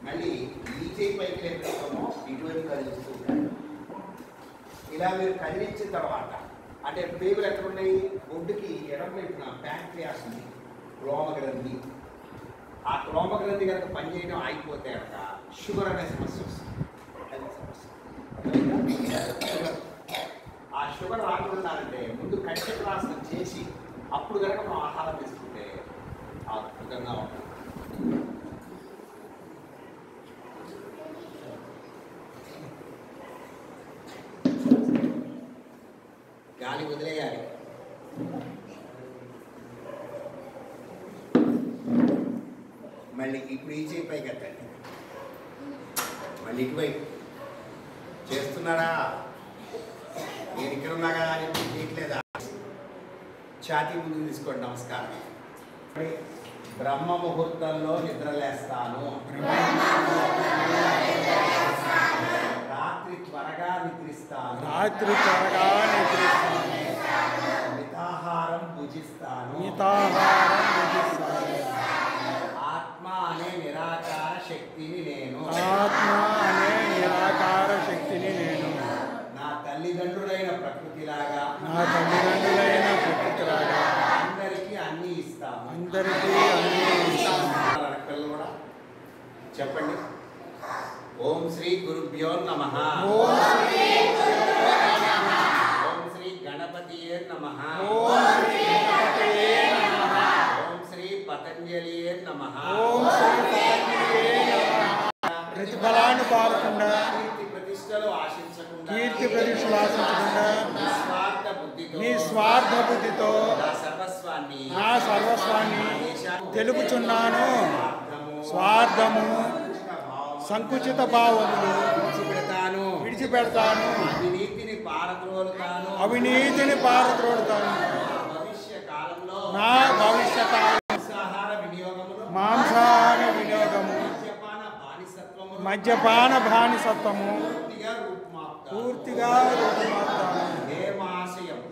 మళ్ళీ ఈ చేయి పైకి లేపుతామో ఇటువంటి కదిలిస్తూ ఉంటాయి. ఇలా మీరు కదిలించిన తర్వాత అంటే పేగులు ఎక్కడున్నాయి? ఒడ్డుకి ఎడమ వైపున ప్యాంక్రియాస్ ఉంది, క్లోమగ్రంథి. ఆ క్లోమగ్రంథి కనుక పనిచేయడం ఆగిపోతే కనుక షుగర్ అనే సమస్య వస్తుంది. ఆ షుగర్ రాకుండాలంటే ముందు కంఠప్రాసనం చేసి అప్పుడు కనుక మనం ఆహారం తీసుకుంటే అద్భుతంగా ఉంటుంది. గాలి వదిలేయాలి. మళ్ళీ ఇప్పుడు ఈ చేయి పైకి ఎత్తండి. మళ్ళీ ఇటువైపు చేస్తున్నారా? నేను ఇక్కడ ఉన్నాగా అని చేయట్లేదా? ఛాతీ ముందుకు తీసుకోండి. నమస్కారం. బ్రహ్మ ముహూర్తంలో నిద్రలేస్తాను, రాత్రి త్వరగా నిద్రిస్తాను, మితాహారం భుజిస్తాను, ఆత్మ అనే నిరాకార శక్తిని నేను, నా తల్లిదండ్రులైన ప్రకృతిలాగా అందరికీ అన్ని ఇస్తాను. పిల్లలు కూడా చెప్పండి. ఓం శ్రీ గురుభ్యో నమః. ఓం శ్రీ గణపతియే నమః. ఓం శ్రీ పతంజలియే నమః. ప్రతిఫలానుపాలకుండా కీర్తి ప్రతిష్టలు ఆశించకుండా నీ స్వార్థ బుద్ధితో నా సర్వస్వాన్ని తెలుపుచున్నాను. స్వార్థము సంకుచిత భావములు విడిచిపెడతాను, అవినీతిని పారద్రోలుతాను. నా భవిష్య మాంసాహార వినియోగము, మద్యపాన బానిసత్వము పూర్తిగా రూపుమాపుతాను.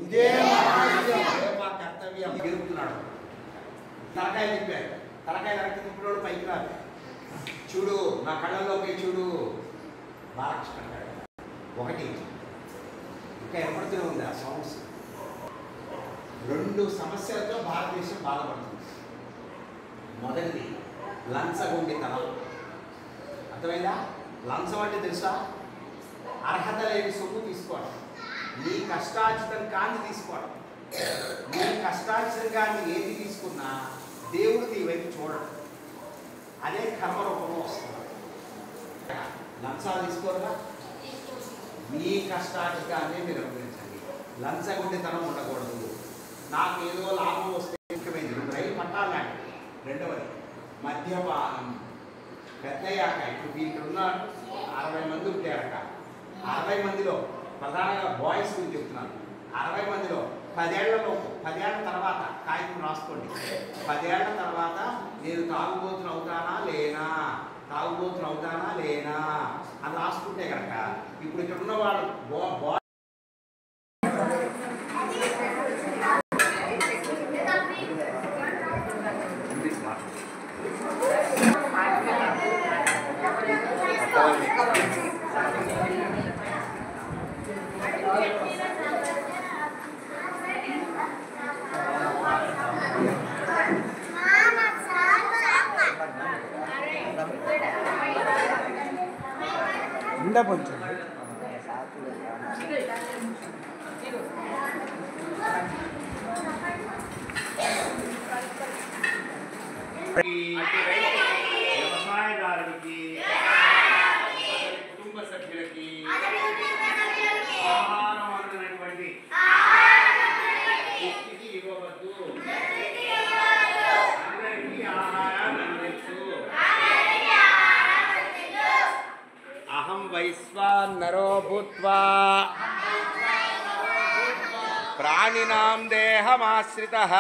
ఇదే మా కర్తవ్యం. గెలుపుతున్నాడు. తలకాయ తిప్పారు. తలకాయ వెనక్కి తిప్పినోడు పైకి రాదు. చూడు, నా కళ్ళల్లోకి చూడు. బాలకృష్ణ అంటాడు. ఒకటి ఇంకా ఏర్పడుతూనే ఉంది ఆ సౌండ్స్. 2 సమస్యలతో భారతదేశం బాధపడుతుంది. మొదటిది లంచగొండితనం. అర్థమైందా? లంచం అంటే తెలుసా? అర్హత లేని సొమ్ము తీసుకోవడం, నీ కష్టార్జితం కాని తీసుకోవడం. నీ కష్టార్జితం కానీ ఏది తీసుకున్నా దేవుడు నీ వైపు చూడడం. అదే కర్మ రూపంలో వస్తుంది. లంచాలు తీసుకోరుగా, మీ కష్టార్జితాన్ని మీరు అనుభవించండి. లంచగొండితనం ఉండకూడదు. నాకు ఏదో లాభం వస్తే ముఖ్యమైనది రైలు పట్టాలి. రెండవది మద్యపానం. పెద్దయ్యాక ఇప్పుడు వీళ్ళున్న 60 మంది ఉంటారట. 60 మందిలో ప్రధానంగా బాయ్స్ గురించి చెప్తున్నాను. 60 మందిలో 10 ఏళ్ల తర్వాత కాగితం రాసుకోండి. 10 ఏళ్ల తర్వాత నేను తాగుబోతులు అవుతానా లేనా అని రాసుకుంటే కనుక ఇప్పుడు ఇక్కడ ఉన్న వాళ్ళు కొంచెం వ్యవసాయదారుడికి, కుటుంబ సభ్యులకి ఆహారం అందునటువంటి వ్యక్తికి ఇవ్వవద్దు. అందరికీ ఆహారాన్ని అందించు. అహం వైశ్వానరో భూత్వా ప్రాణినాం దేహమాశ్రితః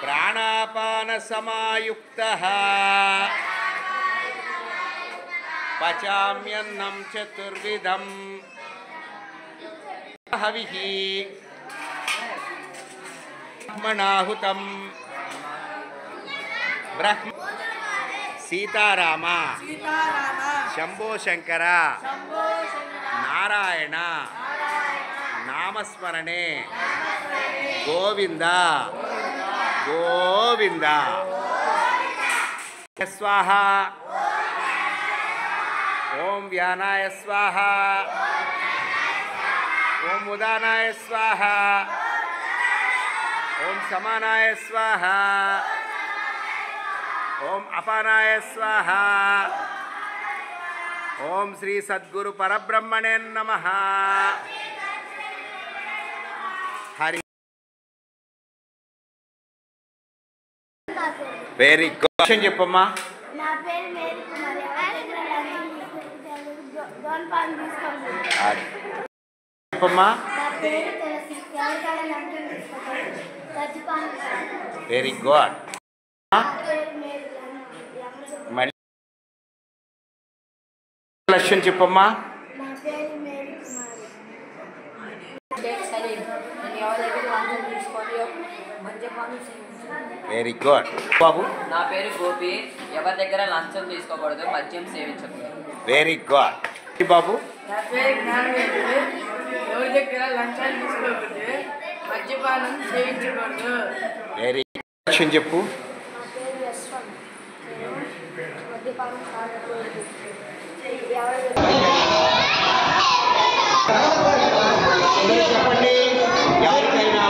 ప్రాణాపాన సమాయుక్తః పచామ్యన్నం చతుర్విధం హవిః బ్రహ్మణాహుతం సీతారామ శంభో శంకర నారాయణ నామస్మరణే గోవింద గోవింద. స్వాహ. ఓం వ్యానాయ స్వాహ. ఓం ఉదానాయ స్వాహ. ఓం సమానాయ స్వాహ. ఓం అపానాయ స్వాహ. ఓం శ్రీ సద్గురు పరబ్రహ్మణే నమః. హరి. Very good. క్వశ్చన్ చెప్పమ్మా. నా పేరు మేరీ కుమారి. చెప్పమ్మా. నా పేరు తులసి. ఎవరికైనా లంచం తీసుకోవాలి. Very good. నా పేరు మేరీ. మళ్ళీ క్వశ్చన్ చెప్పమ్మా. నా పేరు మేరీ కుమారి. వెరీ గుడ్ బాబు. నా పేరు గోపి. ఎవరి దగ్గర లంచం తీసుకోకూడదు, మద్యం సేవించకూడదు. వెరీ గుడ్ బాబు. నా పేరు జ్ఞానవేంద్రుడు. ఎవరి దగ్గర లంచాలు తీసుకోకూడదు, మద్యపానం సేవించకూడదు. వెరీ క్వశ్చన్ చెప్పు. నా పేరు యశ్వంత్. మద్యపానం సాగకూడదు. చెప్పండి. ఎవరికైనా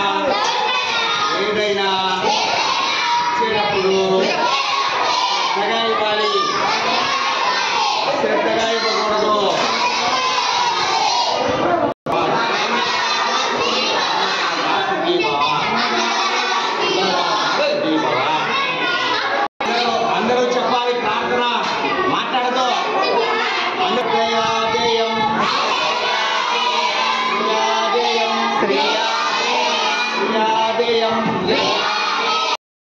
ఏదైనా ఇచ్చేటప్పుడు శ్రద్ధగా ఇవ్వాలి, శ్రద్ధగా ఇవ్వకూడదు. అందరూ చెప్పాలి ప్రార్థన మాట్లాడదు. అందరం శ్రీయాదేయం